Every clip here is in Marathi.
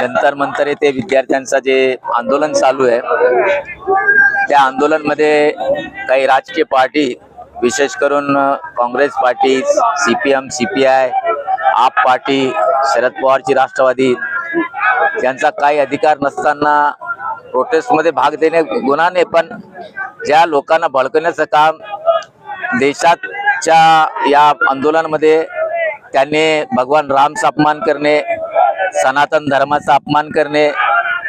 जंतर मंतर येथे विद्यार्थ्यांचं जे आंदोलन चालू आहे त्या आंदोलनमध्ये काही राजकीय पार्टी विशेष करून काँग्रेस पार्टी, CPM, CPI, आप पार्टी, शरद पवारची राष्ट्रवादी यांचा काही अधिकार नसताना प्रोटेस्टमध्ये भाग देणे गुन्हा नाही, पण ज्या लोकांना भडकवण्याचं काम देशाच्या या आंदोलनामध्ये त्यांनी भगवान रामचा अपमान करणे, सनातन धर्माचा अपमान करणे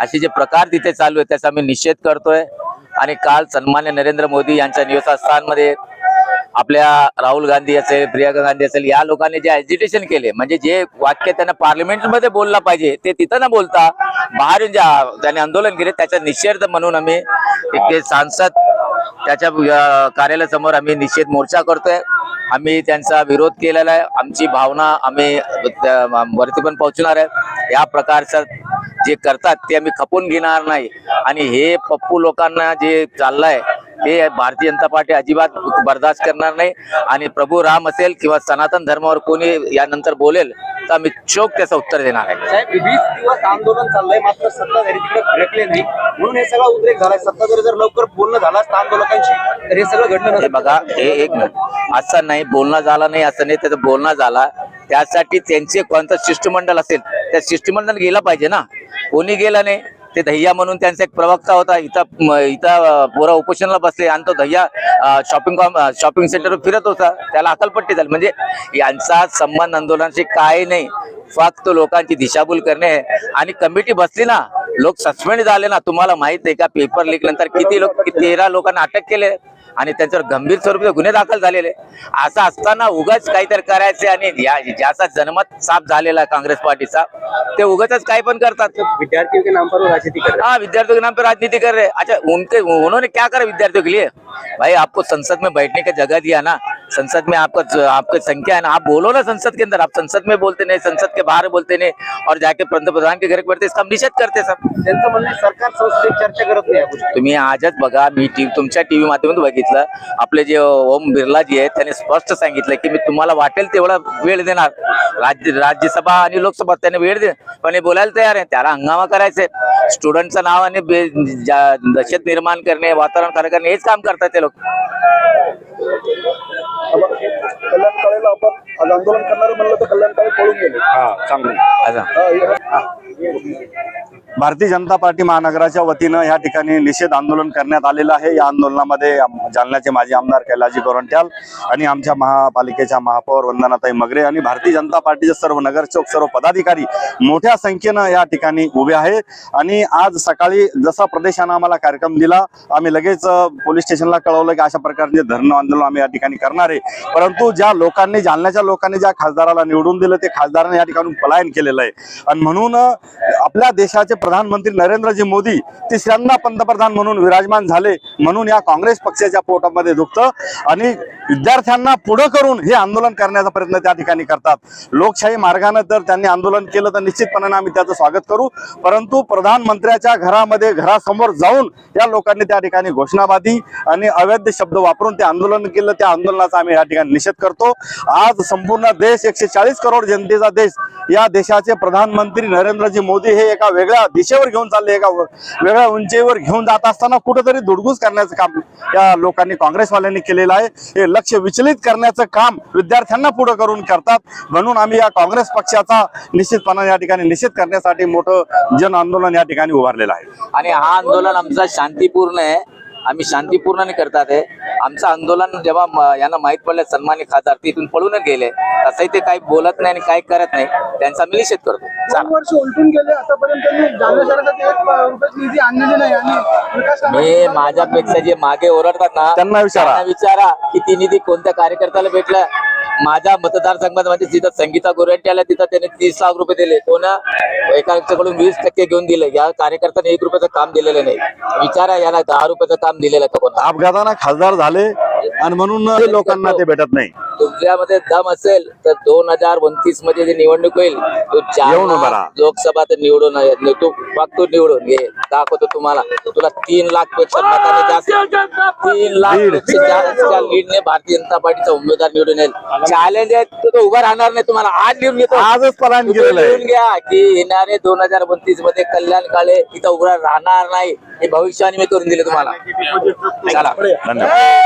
असे जे प्रकार तिथे चालू आहे त्याचा मी निषेध करतोय। आणि काल सन्मान्य नरेंद्र मोदी यांच्या निवासस्थानमध्ये आपल्या राहुल गांधी असेल, प्रियंका गांधी असेल या लोकांनी जे ॲजिटेशन केले, म्हणजे जे वाक्य त्यांना पार्लमेंटमध्ये बोलला पाहिजे ते तिथं न बोलता बाहेर त्यांनी आंदोलन केले, त्याचा निषेध म्हणून आम्ही एक सांसद त्याच्या कार्यालयासमोर आम्ही निषेध मोर्चा करतोय। आम्ही त्यांचा विरोध केलेला आहे, आमची भावना आम्ही वरती पण पोहोचणार आहे। या प्रकारचं जे करतात ते आम्ही खपून घेणार नाही आणि हे पप्पू लोकांना जे चाललंय ते भारतीय जनता पार्टी अजिबात बर्दाश्त करणार नाही। आणि प्रभू राम असेल किंवा सनातन धर्मावर कोणी यानंतर बोलेल तर आम्ही चोख त्याचं उत्तर देणार आहे। साहेब 20 दिवस आंदोलन चाललंय, मात्र सत्ताधारी तिकडे फिरकले नाही, म्हणून हे सगळं उद्रेक झालाय। सत्ताधारी जर लवकर बोलणं झालं असतं आंदोलकांशी तर हे सगळं घडलं नसतं। बघा, हे एक मिनिट, असं नाही बोलणं झालं नाही असं नाही, त्याचं बोलणं झाला त्यासाठी त्यांचे कोणतं शिष्टमंडळ असेल त्या शिष्टमंडळ गेलं पाहिजे ना, कोणी गेलं नाही। ते दह्या म्हणून त्यांचा एक प्रवक्ता होता, इथं पोरा उपोषणाला बसले आणि तो दह्या शॉपिंग सेंटरवर फिरत होता, त्याला अकलपट्टी झाली। म्हणजे यांचा संबंध आंदोलनाशी काय नाही, फक्त लोकांची दिशाभूल करणे। आणि कमिटी बसली ना, लोक सस्पेंड झाले ना, तुम्हाला माहित आहे का पेपर लीक नंतर किती लोक 13 लोकांना अटक केले आणि त्यांच्यावर गंभीर स्वरूपाचे गुन्हे दाखल झालेले। असं असताना उगाच काहीतरी करायचे आणि ज्याचा जनमत साफ झालेला कांग्रेस पार्टीचा ते उगाच काही पण करतात। विद्यार्थियों के नाम पर राजनीति कर रहे हैं। हाँ, विद्यार्थियों के नाम पे राजनीति कर रहे हैं। अच्छा, उन्होंने क्या करा विद्यार्थियों के लिए? भाई आपको संसद में बैठने का जगह दिया ना, संसद में आपकी संख्या है ना, आप बोलो ना संसद के अंदर। आप संसद में बोलते नहीं, संसद के बाहर बोलते नहीं और जाके पंतप्रधान के घर पडते, इसका हम निषेध करते सब। त्यांचं म्हणणं सरकार संसदेत चर्चा करत नाही। तुम्ही आजच बघा, मी तुमच्या टीव्ही माध्यमातून बघितलं, आपले जे ओम बिर्ला जी आहेत त्यांनी स्पष्ट सांगितलं की मी तुम्हाला वाटेल तेवढा वेळ देणार, राज्यसभा आणि लोकसभा त्यांनी वेळ दे, पण हे बोलायला तयार आहे। त्याला हंगामा करायचे, स्टुडंटचं नाव आणि दहशत निर्माण करणे, वातावरण खराब करणे हेच काम करतात ते लोक। कल्याणकाळेला आपण आज आंदोलन करणार म्हणलं तर कल्याणकाळे पळून गेले। भारतीय जनता पार्टी महानगराच्या वतीनं या ठिकाणी निषेध आंदोलन करण्यात आलेलं आहे। या आंदोलनामध्ये जालन्याचे माजी आमदार कैलाजी गोरंट्याल आणि आमच्या महापालिकेच्या महापौर वंदनाताई मगरे आणि भारतीय जनता पार्टीचे सर्व नगरसेवक, सर्व पदाधिकारी मोठ्या संख्येनं या ठिकाणी उभे आहेत। आणि आज सकाळी जसा प्रदेशानं आम्हाला कार्यक्रम दिला, आम्ही लगेच पोलीस स्टेशनला कळवलं की अशा प्रकारचे धरणं आंदोलन आम्ही या ठिकाणी करणार आहे। परंतु ज्या लोकांनी, जालन्याच्या लोकांनी ज्या खासदाराला निवडून दिलं ते खासदाराने या ठिकाणी पलायन केलेलं आहे आणि म्हणून आपल्या देशाचे प्रधानमंत्री नरेंद्रजी मोदी तिसऱ्यांदा पंतप्रधान म्हणून विराजमान झाले, म्हणून या काँग्रेस पक्षाच्या पोटामध्ये दुखतं आणि विद्यार्थ्यांना पुढे करून हे आंदोलन करण्याचा प्रयत्न त्या ठिकाणी करतात। लोकशाही मार्गाने जर त्यांनी आंदोलन केलं तर निश्चितपणे आम्ही त्याचं स्वागत करू, परंतु प्रधानमंत्र्याच्या घरासमोर जाऊन या लोकांनी त्या ठिकाणी घोषणाबाजी आणि अवैध शब्द वापरून ते आंदोलन केलं, त्या आंदोलनाचा आम्ही या ठिकाणी निषेध करतो। आज संपूर्ण देश, 140 करोड जनतेचा देश, या देशाचे प्रधानमंत्री नरेंद्रजी मोदी हे एका वेगळ्या दिशेवर घेऊन चालले, एका वेगळ्या उंचीवर घेऊन जात असताना कुठेतरी धुडगूस करण्याचं काम या लोकांनी, काँग्रेसवाल्यांनी केलेलं आहे। हे लक्ष विचलित करण्याचं काम विद्यार्थ्यांना पुढे करून करतात, म्हणून आम्ही या काँग्रेस पक्षाचा निश्चितपणे या ठिकाणी निषेध करण्यासाठी मोठं जन आंदोलन या ठिकाणी उभारलेलं आहे। आणि हा आंदोलन आमचा शांतीपूर्ण आहे, आम्ही शांतीपूर्णाने करतात आहे। आमचं आंदोलन जेव्हा यांना माहित पडलं सन्मानित खासदार तिथून पळूनच गेले, तसंही ते काही बोलत नाही आणि काही करत नाही, त्यांचा मी निषेध करतो। 4 वर्ष उलटून गेले, आतापर्यंत त्यांनी जालना शहरासाठी 1 रुपयाची निधी आणलेली नाही आणि मी माझ्यापेक्षा जे मागे ओरडतात ना त्यांना विचारा की ती निधी कोणत्या कार्यकर्त्याला भेटला। माझ्या मतदारसंघामध्ये तिथं संगीता गोरेट्याला तिथं त्याने 30 लाख रुपये दिले, तो ना एकाकडून 20% घेऊन दिले। या कार्यकर्त्याने 1 रुपयाचं काम दिलेलं नाही, विचारा याला 10 रुपयाचं काम दिलेलं का कोणा। अपघातानं खासदार झाले आणि म्हणून लोकांना ते भेटत नाही. तुमच्यामध्ये दम असेल तर 2029 मध्ये जी निवडणूक होईल तो येऊन उभा जालना राहा. लोकसभा तर निवडून तू फक्त निवडून घे. दाखवतो तुम्हाला, तुला 3 लाख पेक्षा मताने जास्त 3 लाख लीड. पेक्षा जास्तच्या लीडने भारतीय जनता पार्टीचा उमेदवार निवडून येईल. चॅलेंज आहे तो उभा राहणार नाही. तुम्हाला आज लिहून घेतो, आजच पलायन तुम्ही केलेलं लिहून आहे. घ्या की येणारे 2029 मध्ये कल्याण काळे इथं उभा राहणार नाही. हे भविष्यवाणी मी करून दिले तुम्हाला. चला धन्यवाद.